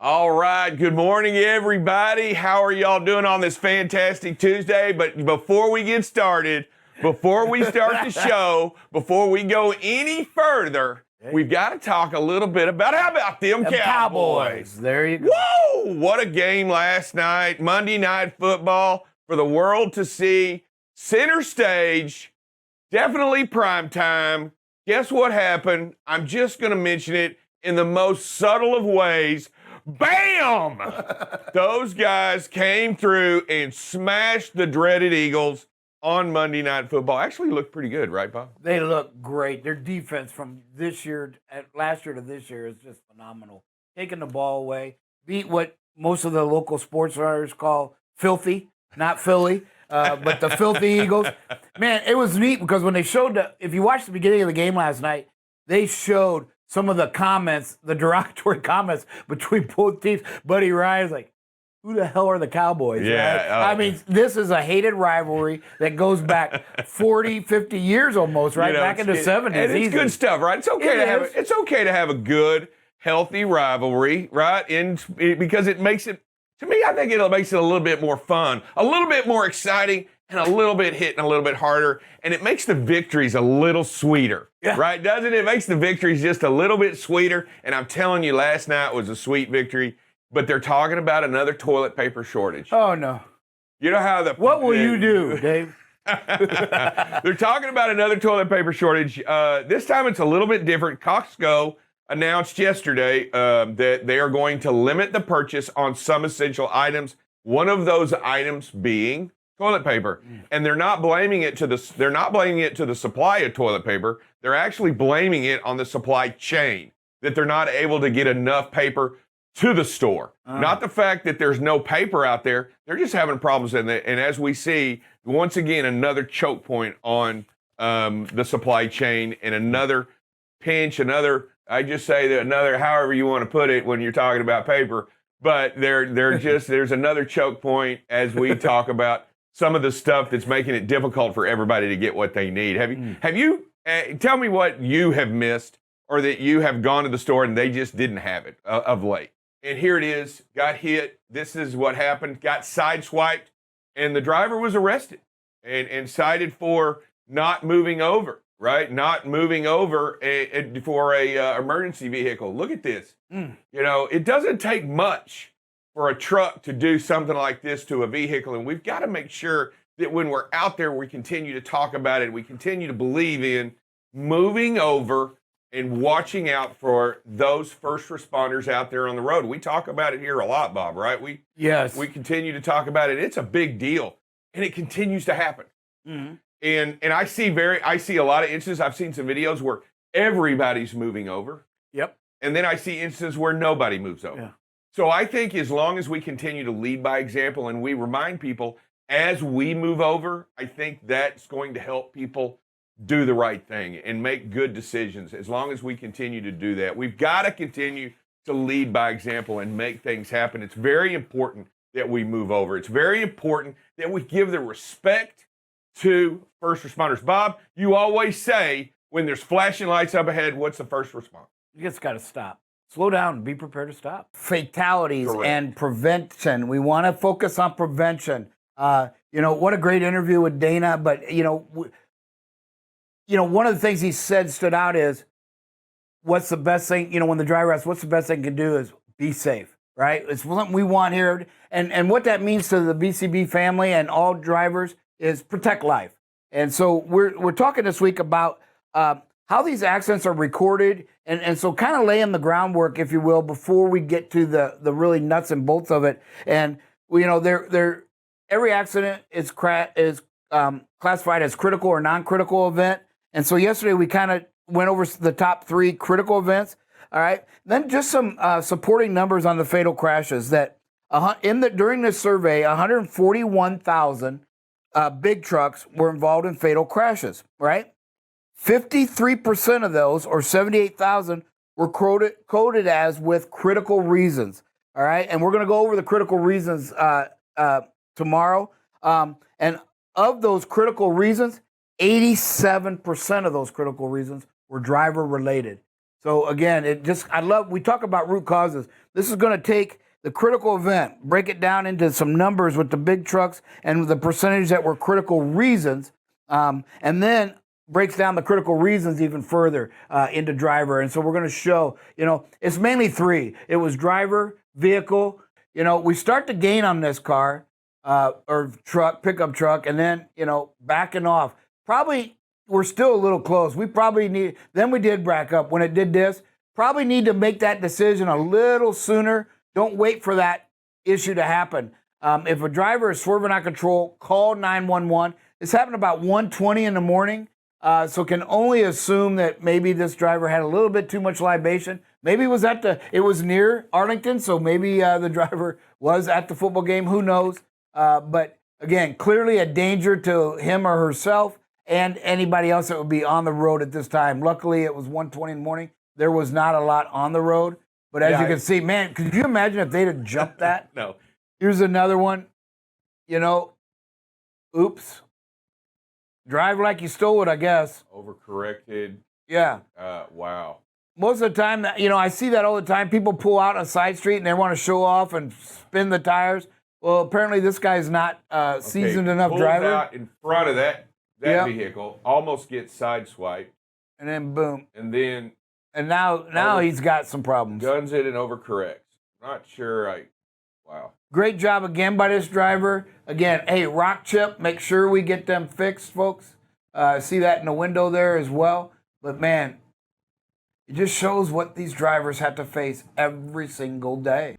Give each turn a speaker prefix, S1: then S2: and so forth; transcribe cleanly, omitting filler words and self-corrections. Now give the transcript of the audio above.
S1: All right. Good morning, everybody. How are y'all doing on this fantastic Tuesday? But before we get started, before we start the show, before we go any further, we've got to talk a little bit about how about them Cowboys?
S2: There you go.
S1: Whoa! What a game last night. Monday Night Football for the world to see. Center stage. Definitely prime time. Guess what happened? I'm just going to mention it in the most subtle of ways. Bam! Those guys came through and smashed the dreaded Eagles on Monday Night Football. Actually looked pretty good, right, Bob?
S2: They look great. Their defense from last year to this year is just phenomenal. Taking the ball away, beat what most of the local sports writers call filthy, not Philly, but the filthy Eagles. Man, it was neat because when they showed if you watched the beginning of the game last night, they showed some of the comments, the derogatory comments between both teams. Buddy Ryan's like, who the hell are the Cowboys?
S1: Yeah.
S2: Right? I mean, this is a hated rivalry that goes back 40, 50 years almost, right? Back in the 70s.
S1: And it's good stuff, right? It's okay to have a good, healthy rivalry, right? Because it makes it, to me, I think it makes it a little bit more fun, a little bit more exciting, and a little bit hitting a little bit harder, and it makes the victories a little sweeter, right? Doesn't it? It makes the victories just a little bit sweeter, and I'm telling you, last night was a sweet victory, but they're talking about another toilet paper shortage.
S2: Oh, no.
S1: You know how
S2: What will you do, Dave?
S1: They're talking about another toilet paper shortage. This time it's a little bit different. Costco announced yesterday that they are going to limit the purchase on some essential items, one of those items being toilet paper. And they're not blaming it to the supply of toilet paper. They're actually blaming it on the supply chain, that they're not able to get enough paper to the store. Not the fact that there's no paper out there. They're just having problems in it. And as we see, once again, another choke point on the supply chain, and another pinch, another, however you want to put it when you're talking about paper. But there's another choke point as we talk about some of the stuff that's making it difficult for everybody to get what they need. Have you tell me what you have missed, or that you have gone to the store and they just didn't have it of late? And here it is, got hit. This is what happened. Got sideswiped, and the driver was arrested and cited for not moving over, right? Not moving over for a emergency vehicle. Look at this. You know, it doesn't take much for a truck to do something like this to a vehicle, and we've got to make sure that when we're out there, we continue to talk about it. We continue to believe in moving over and watching out for those first responders out there on the road. We talk about it here a lot, Bob, right? We continue to talk about it. It's a big deal, and it continues to happen. And I see a lot of instances. I've seen some videos where everybody's moving over.
S2: Yep.
S1: And then I see instances where nobody moves over.
S2: Yeah.
S1: So I think as long as we continue to lead by example, and we remind people as we move over, I think that's going to help people do the right thing and make good decisions. As long as we continue to do that, we've got to continue to lead by example and make things happen. It's very important that we move over. It's very important that we give the respect to first responders. Bob, you always say when there's flashing lights up ahead, what's the first response?
S2: You just got to stop. Slow down and be prepared to stop. Fatalities.
S1: Correct.
S2: And prevention. We want to focus on prevention. What a great interview with Dana. But, one of the things he said stood out is, what's the best thing, when the driver asks, what's the best thing you can do is be safe, right? It's something we want here. And what that means to the BCB family and all drivers is protect life. And so we're talking this week about how these accidents are recorded, and so kind of laying the groundwork, if you will, before we get to the really nuts and bolts of it. And every accident is classified as critical or non-critical event. And so yesterday we kind of went over the top 3 critical events. All right, then just some supporting numbers on the fatal crashes. That during this survey, 141,000 big trucks were involved in fatal crashes. Right. 53% of those, or 78,000, were coded as with critical reasons. All right, and we're going to go over the critical reasons tomorrow. And of those critical reasons, 87% of those critical reasons were driver related. So again, we talk about root causes. This is going to take the critical event, break it down into some numbers with the big trucks and the percentage that were critical reasons, and then breaks down the critical reasons even further into driver. And so we're going to show, it's mainly three. It was driver, vehicle. We start to gain on this car or truck, pickup truck, and then, backing off. Probably we're still a little close. We probably need, then we did back up when it did this. Probably need to make that decision a little sooner. Don't wait for that issue to happen. If a driver is swerving out of control, call 911. This happened about 1:20 in the morning. So can only assume that maybe this driver had a little bit too much libation. Maybe it was near Arlington, so maybe the driver was at the football game. Who knows? But again, clearly a danger to him or herself and anybody else that would be on the road at this time. Luckily, it was 1:20 in the morning. There was not a lot on the road. But as you can see, man, could you imagine if they'd have jumped that?
S1: No.
S2: Here's another one. Oops. Drive like you stole it, I guess.
S1: Overcorrected.
S2: Yeah.
S1: Wow.
S2: Most of the time, I see that all the time. People pull out on a side street and they want to show off and spin the tires. Well, apparently this guy's not seasoned enough
S1: pulls
S2: driver.
S1: Out in front of that vehicle, almost gets sideswiped.
S2: And then boom.
S1: And
S2: now he's got some problems.
S1: Guns it and overcorrects. Not sure. Wow.
S2: Great job again by this driver. Again, hey, rock chip, make sure we get them fixed, folks. See that in the window there as well. But man, it just shows what these drivers have to face every single day.